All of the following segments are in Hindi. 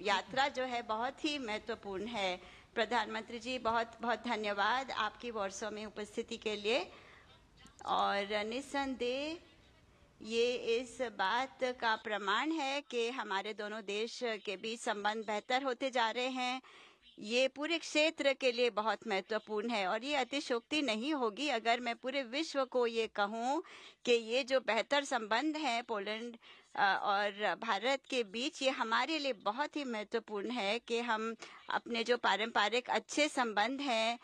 यात्रा जो है बहुत ही महत्वपूर्ण है। प्रधानमंत्री जी, बहुत बहुत धन्यवाद आपकी वॉर्सो में उपस्थिति के लिए। और निस्संदेह ये इस बात का प्रमाण है कि हमारे दोनों देश के बीच संबंध बेहतर होते जा रहे हैं। ये पूरे क्षेत्र के लिए बहुत महत्वपूर्ण है और ये अतिशयोक्ति नहीं होगी अगर मैं पूरे विश्व को ये कहूँ कि ये जो बेहतर संबंध है पोलैंड और भारत के बीच, ये हमारे लिए बहुत ही महत्वपूर्ण है कि हम अपने जो पारंपरिक अच्छे संबंध हैं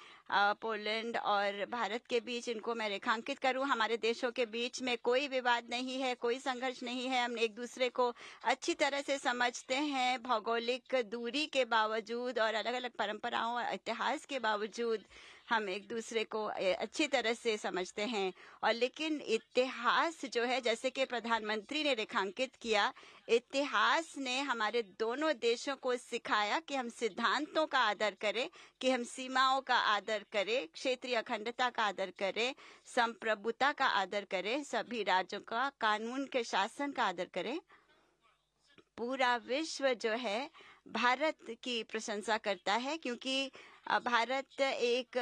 पोलैंड और भारत के बीच, इनको मैं रेखांकित करूं। हमारे देशों के बीच में कोई विवाद नहीं है, कोई संघर्ष नहीं है। हम एक दूसरे को अच्छी तरह से समझते हैं, भौगोलिक दूरी के बावजूद और अलग अलग परंपराओं और इतिहास के बावजूद हम एक दूसरे को अच्छी तरह से समझते हैं। और लेकिन इतिहास जो है, जैसे कि प्रधानमंत्री ने रेखांकित किया, इतिहास ने हमारे दोनों देशों को सिखाया कि हम सिद्धांतों का आदर करें, कि हम सीमाओं का आदर करें, क्षेत्रीय अखंडता का आदर करें, संप्रभुता का आदर करें, सभी राज्यों का कानून के शासन का आदर करें। पूरा विश्व जो है भारत की प्रशंसा करता है, क्योंकि भारत एक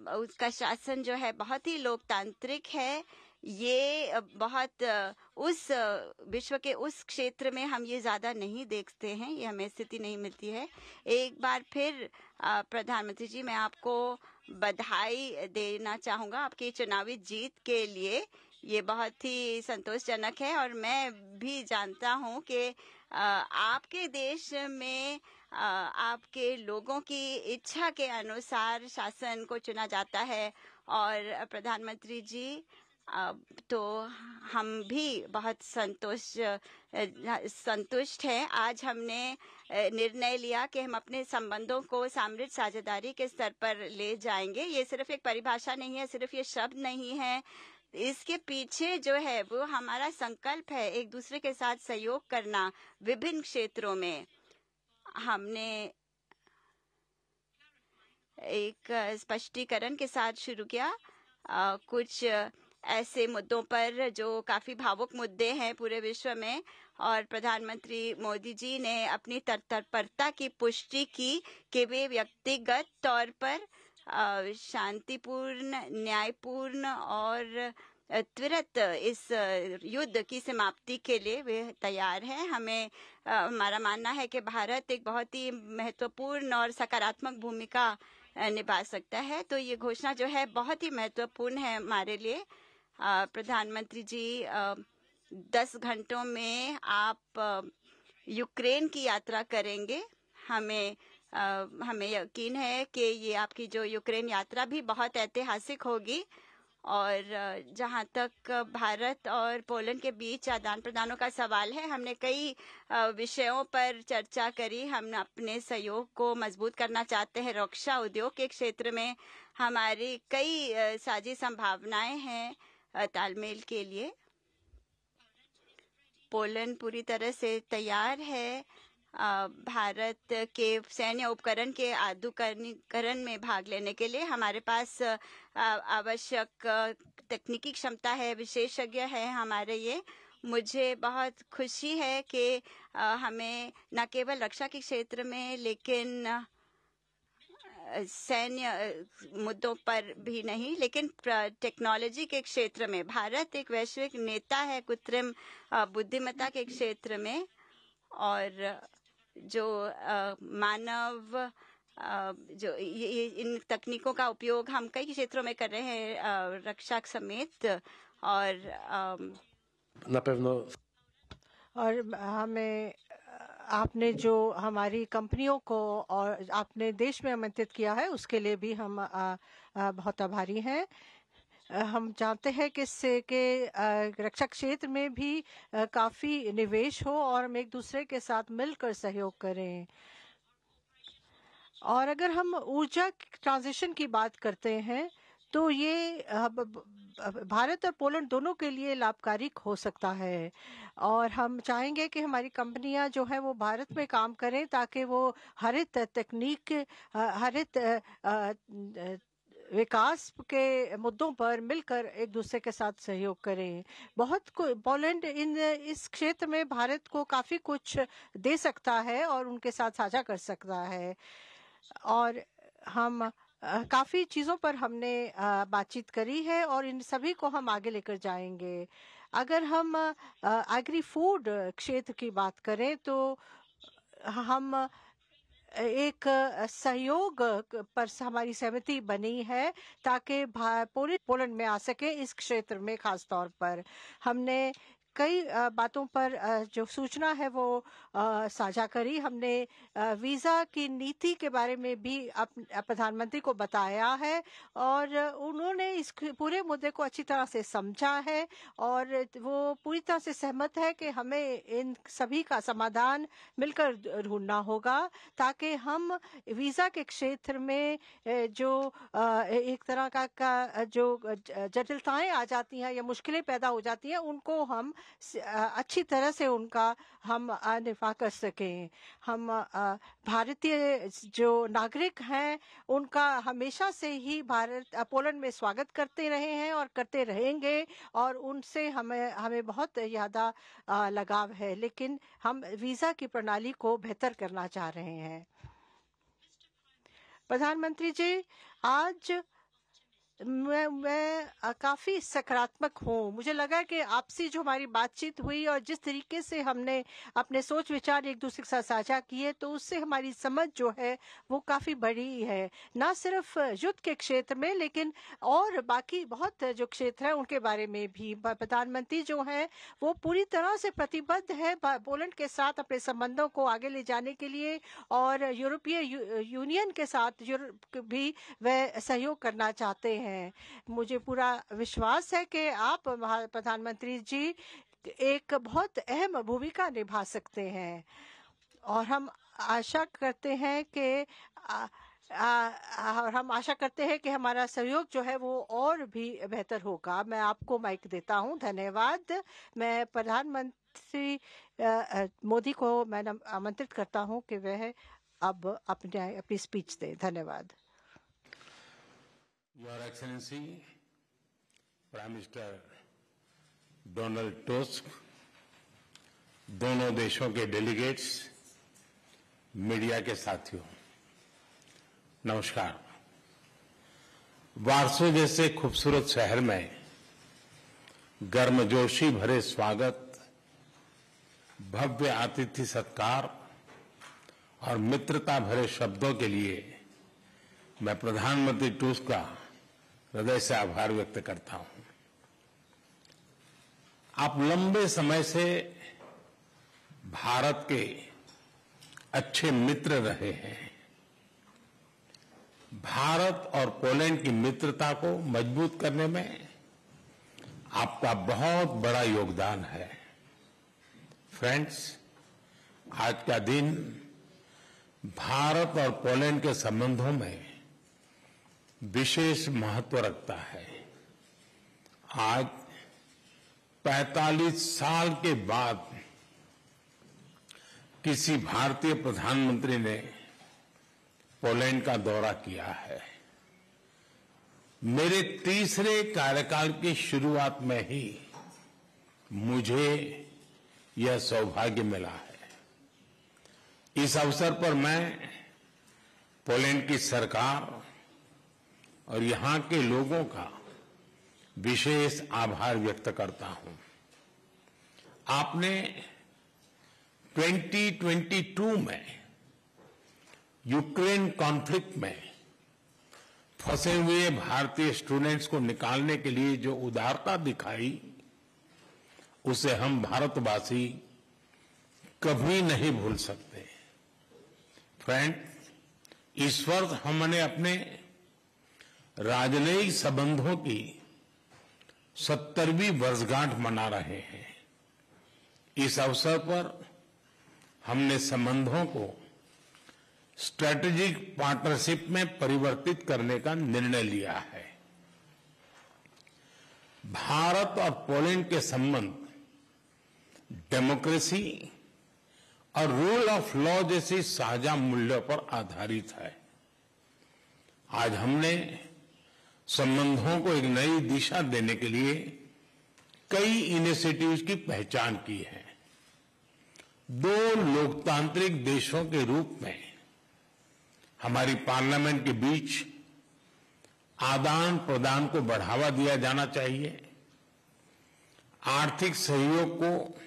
उसका शासन जो है बहुत ही लोकतांत्रिक है। ये बहुत उस विश्व के उस क्षेत्र में हम ये ज़्यादा नहीं देखते हैं, ये हमें स्थिति नहीं मिलती है। एक बार फिर प्रधानमंत्री जी, मैं आपको बधाई देना चाहूँगा आपकी चुनावी जीत के लिए। ये बहुत ही संतोषजनक है और मैं भी जानता हूँ कि आपके देश में आपके लोगों की इच्छा के अनुसार शासन को चुना जाता है। और प्रधानमंत्री जी, तो हम भी बहुत संतुष्ट हैं। आज हमने निर्णय लिया कि हम अपने संबंधों को समृद्ध साझेदारी के स्तर पर ले जाएंगे। ये सिर्फ एक परिभाषा नहीं है, सिर्फ ये शब्द नहीं है। इसके पीछे जो है वो हमारा संकल्प है, एक दूसरे के साथ सहयोग करना विभिन्न क्षेत्रों में। हमने एक स्पष्टीकरण के साथ शुरू किया कुछ ऐसे मुद्दों पर जो काफी भावुक मुद्दे हैं पूरे विश्व में, और प्रधानमंत्री मोदी जी ने अपनी तत्परता की पुष्टि की कि वे व्यक्तिगत तौर पर शांतिपूर्ण, न्यायपूर्ण और त्वरित इस युद्ध की समाप्ति के लिए वे तैयार हैं। हमारा मानना है कि भारत एक बहुत ही महत्वपूर्ण और सकारात्मक भूमिका निभा सकता है। तो ये घोषणा जो है बहुत ही महत्वपूर्ण है हमारे लिए। प्रधानमंत्री जी, 10 घंटों में आप यूक्रेन की यात्रा करेंगे। हमें यकीन है कि ये आपकी जो यूक्रेन यात्रा भी बहुत ऐतिहासिक होगी। और जहाँ तक भारत और पोलैंड के बीच आदान प्रदानों का सवाल है, हमने कई विषयों पर चर्चा करी। हम अपने सहयोग को मजबूत करना चाहते हैं। रक्षा उद्योग के क्षेत्र में हमारी कई साझी संभावनाएं हैं तालमेल के लिए। पोलैंड पूरी तरह से तैयार है भारत के सैन्य उपकरण के आधुनिकीकरण में भाग लेने के लिए। हमारे पास आवश्यक तकनीकी क्षमता है, विशेषज्ञ है हमारे ये। मुझे बहुत खुशी है कि हमें न केवल रक्षा के क्षेत्र में, लेकिन सैन्य मुद्दों पर भी नहीं, लेकिन टेक्नोलॉजी के क्षेत्र में भारत एक वैश्विक नेता है, कृत्रिम बुद्धिमत्ता के क्षेत्र में। और जो मानव जो ये इन तकनीकों का उपयोग हम कई क्षेत्रों में कर रहे हैं, रक्षा समेत। और हमें आपने जो हमारी कंपनियों को और आपने देश में आमंत्रित किया है, उसके लिए भी हम बहुत आभारी हैं। हम जानते हैं कि इससे के रक्षा क्षेत्र में भी काफ़ी निवेश हो और हम एक दूसरे के साथ मिलकर सहयोग करें। और अगर हम ऊर्जा ट्रांजिशन की बात करते हैं तो ये भारत और पोलैंड दोनों के लिए लाभकारी हो सकता है। और हम चाहेंगे कि हमारी कंपनियां जो है वो भारत में काम करें ताकि वो हरित तकनीक, हरित विकास के मुद्दों पर मिलकर एक दूसरे के साथ सहयोग करें। पोलैंड इस क्षेत्र में भारत को काफी कुछ दे सकता है और उनके साथ साझा कर सकता है। और हम काफी चीजों पर हमने बातचीत करी है और इन सभी को हम आगे लेकर जाएंगे। अगर हम एग्री फूड क्षेत्र की बात करें तो हम एक सहयोग पर हमारी सहमति बनी है ताकि पोलैंड में आ सके। इस क्षेत्र में खास तौर पर हमने कई बातों पर जो सूचना है वो साझा करी। हमने वीजा की नीति के बारे में भी प्रधानमंत्री को बताया है और उन्होंने इस पूरे मुद्दे को अच्छी तरह से समझा है और वो पूरी तरह से सहमत है कि हमें इन सभी का समाधान मिलकर ढूंढना होगा ताकि हम वीजा के क्षेत्र में जो एक तरह का जो जटिलताएं आ जाती हैं या मुश्किलें पैदा हो जाती हैं उनको हम अच्छी तरह से उनका हम निफा कर सकें। हम भारतीय जो नागरिक हैं उनका हमेशा से ही पोलैंड में स्वागत करते रहे हैं और करते रहेंगे और उनसे हमें बहुत ज्यादा लगाव है, लेकिन हम वीजा की प्रणाली को बेहतर करना चाह रहे हैं। प्रधानमंत्री जी, आज मैं काफी सकारात्मक हूँ। मुझे लगा कि आपसी जो हमारी बातचीत हुई और जिस तरीके से हमने अपने सोच विचार एक दूसरे के साथ साझा किए तो उससे हमारी समझ जो है वो काफी बड़ी है, ना सिर्फ युद्ध के क्षेत्र में लेकिन और बाकी बहुत जो क्षेत्र है उनके बारे में भी। प्रधानमंत्री जो है वो पूरी तरह से प्रतिबद्ध है पोलैंड के साथ अपने संबंधों को आगे ले जाने के लिए और यूरोपीय यूनियन के साथ भी वह सहयोग करना चाहते हैं। मुझे पूरा विश्वास है कि आप प्रधानमंत्री जी एक बहुत अहम भूमिका निभा सकते हैं और हम आशा करते हैं कि हमारा सहयोग जो है वो और भी बेहतर होगा। मैं आपको माइक देता हूं। धन्यवाद। मैं प्रधानमंत्री मोदी को मैं आमंत्रित करता हूं कि वह अब अपनी स्पीच दे। धन्यवाद। Your Excellency, Prime Minister Donald tusk, दोनों देशों के डेलीगेट्स, मीडिया के साथियों, नमस्कार। वार्सो जैसे खूबसूरत शहर में गर्मजोशी भरे स्वागत, भव्य आतिथ्य सत्कार और मित्रता भरे शब्दों के लिए मैं प्रधानमंत्री टस्क का हृदय से आभार व्यक्त करता हूं। आप लंबे समय से भारत के अच्छे मित्र रहे हैं। भारत और पोलैंड की मित्रता को मजबूत करने में आपका बहुत बड़ा योगदान है। फ्रेंड्स, आज का दिन भारत और पोलैंड के संबंधों में विशेष महत्व रखता है। आज 45 साल के बाद किसी भारतीय प्रधानमंत्री ने पोलैंड का दौरा किया है। मेरे तीसरे कार्यकाल की शुरुआत में ही मुझे यह सौभाग्य मिला है। इस अवसर पर मैं पोलैंड की सरकार और यहां के लोगों का विशेष आभार व्यक्त करता हूं। आपने 2022 में यूक्रेन कॉन्फ्लिक्ट में फंसे हुए भारतीय स्टूडेंट्स को निकालने के लिए जो उदारता दिखाई, उसे हम भारतवासी कभी नहीं भूल सकते। फ्रेंड, इस वर्ष हमने अपने राजनयिक संबंधों की 70वीं वर्षगांठ मना रहे हैं। इस अवसर पर हमने संबंधों को स्ट्रेटेजिक पार्टनरशिप में परिवर्तित करने का निर्णय लिया है। भारत और पोलैंड के संबंध डेमोक्रेसी और रूल ऑफ लॉ जैसी साझा मूल्यों पर आधारित है। आज हमने संबंधों को एक नई दिशा देने के लिए कई इनिशिएटिव्स की पहचान की है। दो लोकतांत्रिक देशों के रूप में हमारी पार्लियामेंट के बीच आदान प्रदान को बढ़ावा दिया जाना चाहिए। आर्थिक सहयोग को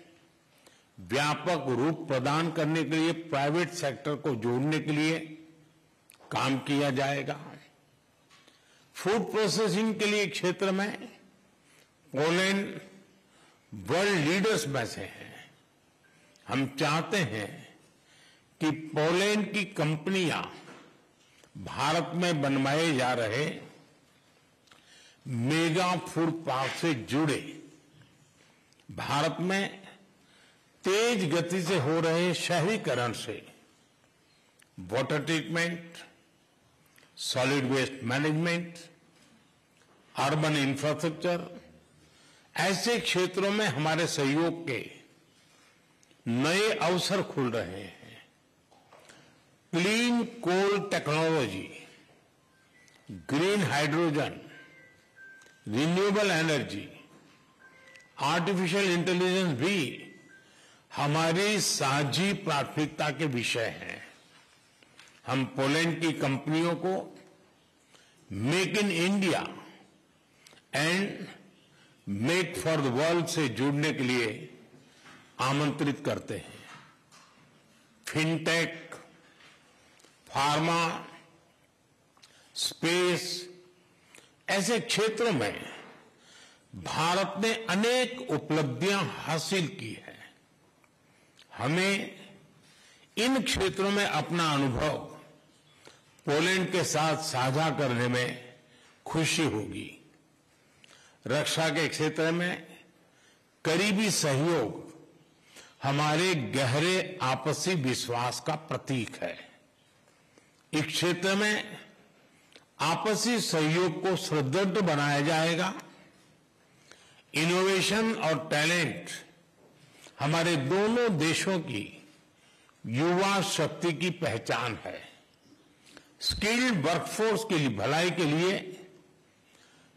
व्यापक रूप प्रदान करने के लिए प्राइवेट सेक्टर को जोड़ने के लिए काम किया जाएगा। फूड प्रोसेसिंग के लिए क्षेत्र में पोलैंड वर्ल्ड लीडर्स में से है। हम चाहते हैं कि पोलैंड की कंपनियां भारत में बनवाए जा रहे मेगा फूड पार्क से जुड़े भारत में तेज गति से हो रहे शहरीकरण से water treatment, solid waste management, urban infrastructure ऐसे क्षेत्रों में हमारे सहयोग के नए अवसर खुल रहे हैं। Clean coal technology, green hydrogen, renewable energy, artificial intelligence भी हमारी साझी प्राथमिकता के विषय हैं। हम पोलैंड की कंपनियों को make in India and make for the world से जुड़ने के लिए आमंत्रित करते हैं। फिनटेक, फार्मा, स्पेस ऐसे क्षेत्रों में भारत ने अनेक उपलब्धियां हासिल की है। हमें इन क्षेत्रों में अपना अनुभव पोलैंड के साथ साझा करने में खुशी होगी। रक्षा के क्षेत्र में करीबी सहयोग हमारे गहरे आपसी विश्वास का प्रतीक है। इस क्षेत्र में आपसी सहयोग को सुदृढ़ बनाया जाएगा। इनोवेशन और टैलेंट हमारे दोनों देशों की युवा शक्ति की पहचान है। स्किल्ड वर्कफोर्स की भलाई के लिए,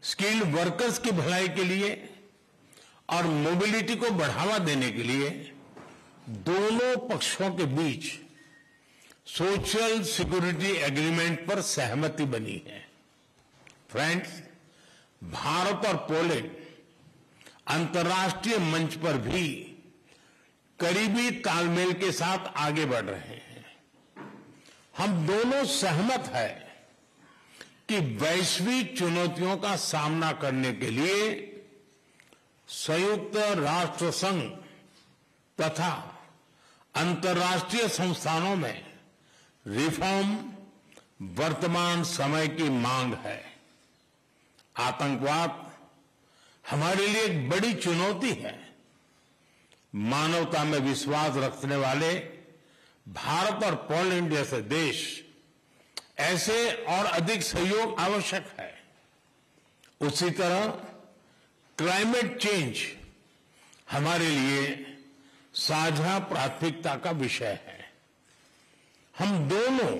स्किल्ड वर्कर्स की भलाई के लिए और मोबिलिटी को बढ़ावा देने के लिए दोनों पक्षों के बीच सोशल सिक्योरिटी एग्रीमेंट पर सहमति बनी है। फ्रेंड्स, भारत और पोलैंड अंतर्राष्ट्रीय मंच पर भी करीबी तालमेल के साथ आगे बढ़ रहे हैं। हम दोनों सहमत हैं कि वैश्विक चुनौतियों का सामना करने के लिए संयुक्त राष्ट्र संघ तथा अंतर्राष्ट्रीय संस्थानों में रिफॉर्म वर्तमान समय की मांग है। आतंकवाद हमारे लिए एक बड़ी चुनौती है। मानवता में विश्वास रखने वाले भारत और पोलैंड जैसे देश ऐसे और अधिक सहयोग आवश्यक है। उसी तरह क्लाइमेट चेंज हमारे लिए साझा प्राथमिकता का विषय है। हम दोनों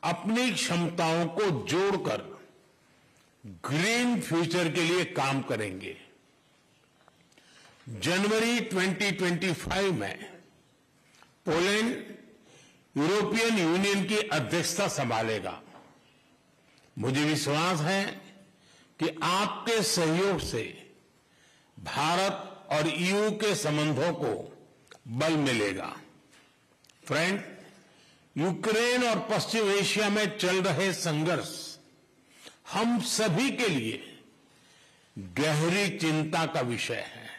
अपनी क्षमताओं को जोड़कर ग्रीन फ्यूचर के लिए काम करेंगे। जनवरी 2025 में पोलैंड यूरोपियन यूनियन की अध्यक्षता संभालेगा। मुझे विश्वास है कि आपके सहयोग से भारत और ईयू के संबंधों को बल मिलेगा। फ्रेंड, यूक्रेन और पश्चिम एशिया में चल रहे संघर्ष हम सभी के लिए गहरी चिंता का विषय है।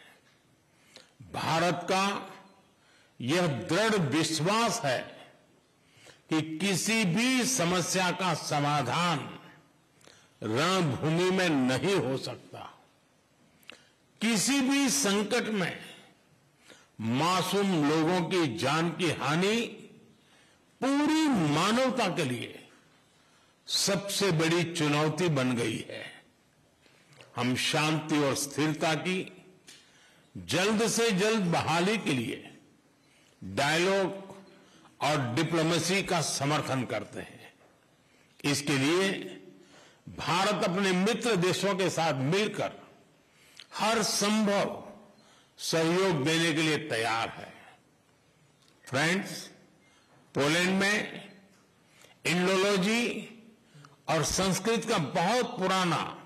भारत का यह दृढ़ विश्वास है कि किसी भी समस्या का समाधान रणभूमि में नहीं हो सकता। किसी भी संकट में मासूम लोगों की जान की हानि पूरी मानवता के लिए सबसे बड़ी चुनौती बन गई है। हम शांति और स्थिरता की जल्द से जल्द बहाली के लिए डायलॉग और डिप्लोमेसी का समर्थन करते हैं। इसके लिए भारत अपने मित्र देशों के साथ मिलकर हर संभव सहयोग देने के लिए तैयार है। फ्रेंड्स, पोलैंड में इंडोलॉजी और संस्कृत का बहुत पुराना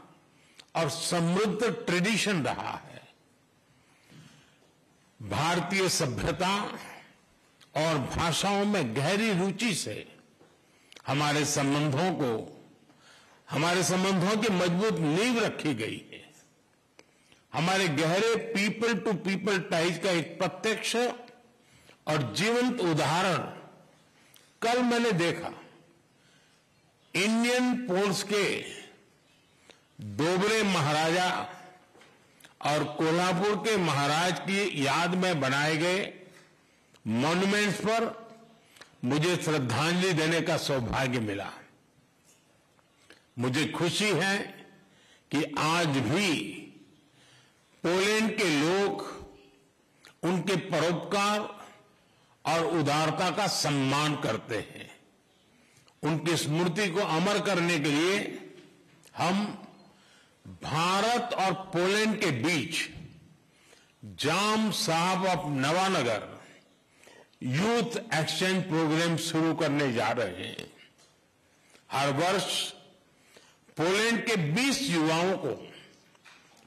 और समृद्ध ट्रेडिशन रहा है। भारतीय सभ्यता और भाषाओं में गहरी रुचि से हमारे संबंधों की मजबूत नींव रखी गई है। हमारे गहरे पीपल टू पीपल टाइज का एक प्रत्यक्ष और जीवंत उदाहरण कल मैंने देखा। इंडियन पोल्स के दोबरे महाराजा और कोल्हापुर के महाराज की याद में बनाए गए मॉन्यूमेंट्स पर मुझे श्रद्धांजलि देने का सौभाग्य मिला। मुझे खुशी है कि आज भी पोलैंड के लोग उनके परोपकार और उदारता का सम्मान करते हैं। उनकी स्मृति को अमर करने के लिए हम भारत और पोलैंड के बीच Jam Sahib of Nawanagar youth exchange programme शुरू करने जा रहे हैं। हर वर्ष पोलैंड के 20 युवाओं को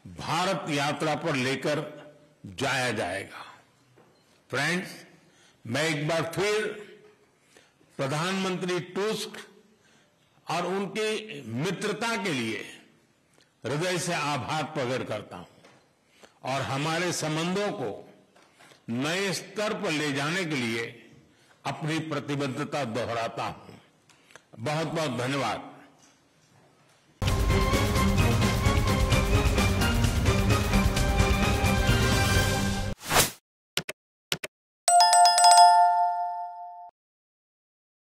भारत यात्रा पर लेकर जाया जाएगा। फ्रेंड्स, मैं एक बार फिर प्रधानमंत्री टुस्क और उनकी मित्रता के लिए हृदय से आभार प्रकट करता हूं और हमारे संबंधों को नए स्तर पर ले जाने के लिए अपनी प्रतिबद्धता दोहराता हूं। बहुत बहुत धन्यवाद।